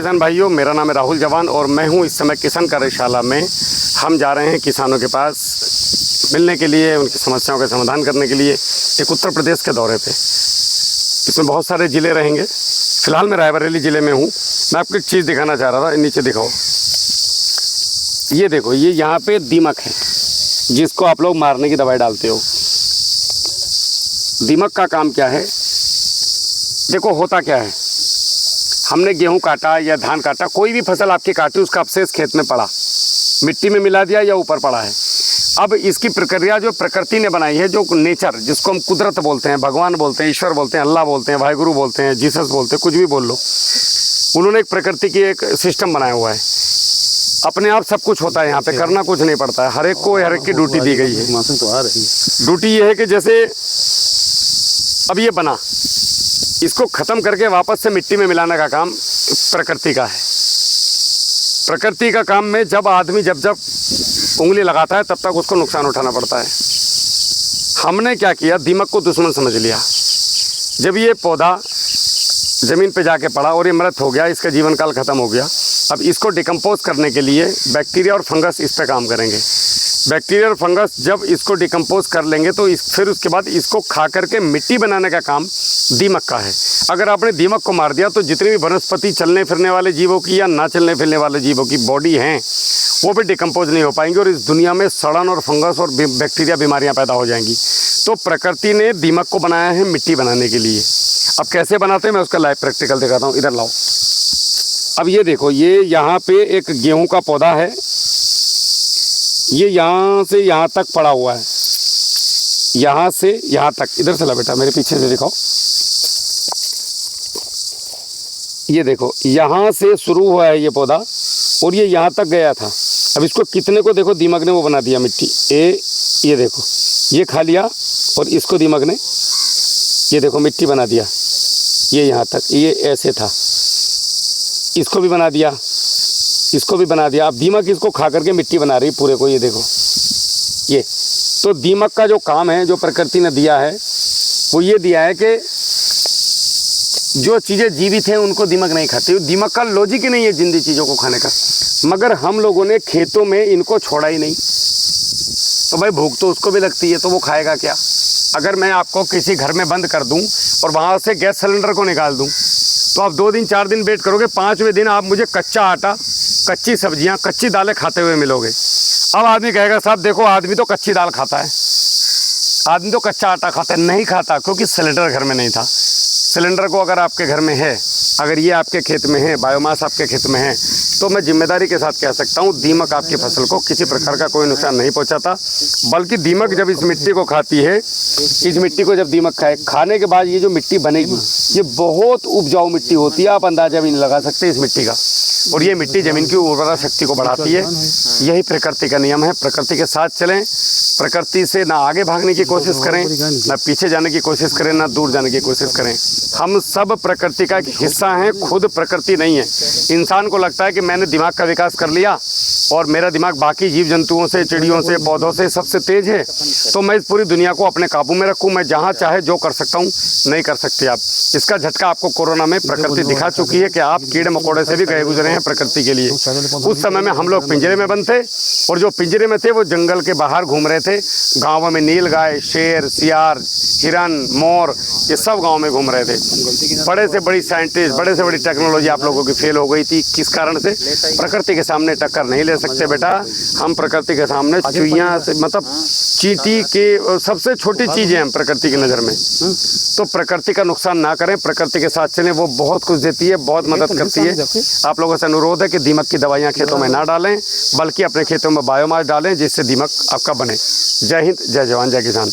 किसान भाइयों, मेरा नाम है राहुल जवान और मैं हूं इस समय किसान कार्यशाला में। हम जा रहे हैं किसानों के पास मिलने के लिए, उनकी समस्याओं का समाधान करने के लिए एक उत्तर प्रदेश के दौरे पे। इसमें बहुत सारे ज़िले रहेंगे। फ़िलहाल मैं रायबरेली ज़िले में हूँ। मैं आपको एक चीज़ दिखाना चाह रहा था, नीचे दिखाओ। ये देखो, ये यहाँ पे दीमक है जिसको आप लोग मारने की दवाई डालते हो। दीमक का काम क्या है? देखो होता क्या है, हमने गेहूं काटा या धान काटा, कोई भी फसल आपकी काटी, उसका अवशेष खेत में पड़ा, मिट्टी में मिला दिया या ऊपर पड़ा है। अब इसकी प्रक्रिया जो प्रकृति ने बनाई है, जो नेचर, जिसको हम कुदरत बोलते हैं, भगवान बोलते हैं, ईश्वर बोलते हैं, अल्लाह बोलते हैं, वाहिगुरु बोलते हैं, जीसस बोलते हैं, कुछ भी बोल लो, उन्होंने एक प्रकृति की एक सिस्टम बनाया हुआ है। अपने आप सब कुछ होता है, यहाँ पे करना कुछ नहीं पड़ता है। हर एक को हर एक की ड्यूटी दी गई है। ड्यूटी ये है कि जैसे अब ये बना, इसको ख़त्म करके वापस से मिट्टी में मिलाने का काम प्रकृति का है। प्रकृति का काम में जब आदमी जब उंगली लगाता है तब तक उसको नुकसान उठाना पड़ता है। हमने क्या किया, दीमक को दुश्मन समझ लिया। जब ये पौधा ज़मीन पे जाके पड़ा और ये मृत हो गया, इसका जीवन काल ख़त्म हो गया, अब इसको डिकम्पोज करने के लिए बैक्टीरिया और फंगस इस पे काम करेंगे। बैक्टीरिया और फंगस जब इसको डिकम्पोज कर लेंगे तो फिर उसके बाद इसको खा करके मिट्टी बनाने का काम दीमक का है। अगर आपने दीमक को मार दिया तो जितनी भी वनस्पति, चलने फिरने वाले जीवों की या ना चलने फिरने वाले जीवों की बॉडी हैं, वो भी डिकम्पोज नहीं हो पाएंगे और इस दुनिया में सड़न और फंगस और बैक्टीरिया बीमारियाँ पैदा हो जाएंगी। तो प्रकृति ने दीमक को बनाया है मिट्टी बनाने के लिए। अब कैसे बनाते हैं मैं उसका लाइव प्रैक्टिकल दिखाता हूँ। इधर लाओ। अब ये देखो, ये यहाँ पे एक गेहूं का पौधा है, ये यहाँ से यहाँ तक पड़ा हुआ है, यहाँ से यहाँ तक। इधर से ला बेटा, मेरे पीछे से दिखाओ। ये देखो, यहाँ से शुरू हुआ है ये पौधा और ये यहाँ तक गया था। अब इसको कितने को देखो दीमक ने वो बना दिया मिट्टी। ये देखो, ये खा लिया और इसको दीमक ने ये देखो मिट्टी बना दिया। ये यहाँ तक, ये ऐसे था, इसको भी बना दिया, इसको भी बना दिया। अब दीमक इसको खा करके मिट्टी बना रही पूरे को। ये देखो, ये तो दीमक का जो काम है, जो प्रकृति ने दिया है, वो ये दिया है कि जो चीज़ें जीवित हैं उनको दीमक नहीं खाती। दीमक का लॉजिक ही नहीं है जिंदी चीज़ों को खाने का, मगर हम लोगों ने खेतों में इनको छोड़ा ही नहीं। तो भाई भूख तो उसको भी लगती है, तो वो खाएगा क्या? अगर मैं आपको किसी घर में बंद कर दूं और वहाँ से गैस सिलेंडर को निकाल दूं, तो आप 2 दिन 4 दिन वेट करोगे, 5वें दिन आप मुझे कच्चा आटा, कच्ची सब्जियां, कच्ची दालें खाते हुए मिलोगे। अब आदमी कहेगा साहब देखो, आदमी तो कच्ची दाल खाता है, आदमी तो कच्चा आटा खाता है। नहीं खाता, क्योंकि सिलेंडर घर में नहीं था। सिलेंडर को अगर आपके घर में है, अगर ये आपके खेत में है, बायोमास आपके खेत में है, तो मैं जिम्मेदारी के साथ कह सकता हूँ दीमक आपकी फसल को किसी प्रकार का कोई नुकसान नहीं पहुँचाता। बल्कि दीमक जब इस मिट्टी को खाती है, इस मिट्टी को जब दीमक खाने के बाद ये जो मिट्टी बनेगी, ये बहुत उपजाऊ मिट्टी होती है। आप अंदाजा भी नहीं लगा सकते इस मिट्टी का। और ये मिट्टी ज़मीन की उर्वरा शक्ति को बढ़ाती है। यही प्रकृति का नियम है। प्रकृति के साथ चलें, प्रकृति से ना आगे भागने की कोशिश करें, ना पीछे जाने की कोशिश करें, ना दूर जाने की कोशिश करें। हम सब प्रकृति का एक हिस्सा हैं, खुद प्रकृति नहीं है। इंसान को लगता है कि मैंने दिमाग का विकास कर लिया और मेरा दिमाग बाकी जीव जंतुओं से, चिड़ियों से, पौधों से सबसे तेज है, तो मैं इस पूरी दुनिया को अपने काबू में रखूँ, मैं जहाँ चाहे जो कर सकता हूँ। नहीं कर सकते आप। इसका झटका आपको कोरोना में प्रकृति दिखा चुकी है कि आप कीड़े मकोड़े से भी गए गुजरे हैं प्रकृति के लिए। उस समय में हम लोग पिंजरे में बंद थे और जो पिंजरे में थे वो जंगल के बाहर घूम रहे थे। गाँव में नीलगाय, शेर, सियार, हिरन, मोर, ये सब गाँव में घूम रहे थे। बड़े से बड़ी साइंटिस्ट, बड़े से बड़ी टेक्नोलॉजी आप लोगों की फेल हो गई थी। किस कारण से? प्रकृति के सामने टक्कर नहीं ले सकते बेटा। हम प्रकृति के सामने चुईयाँ से, मतलब चींटी के सबसे छोटी चीज़ें हैं प्रकृति की नज़र में। तो प्रकृति का नुकसान ना करें, प्रकृति के साथ चलें। वो बहुत कुछ देती है, बहुत मदद करती है। आप लोगों से अनुरोध है कि दीमक की दवाइयाँ खेतों में ना डालें, बल्कि अपने खेतों में बायोमास डालें, जिससे दीमक आपका बने। जय हिंद, जय जवान, जय किसान।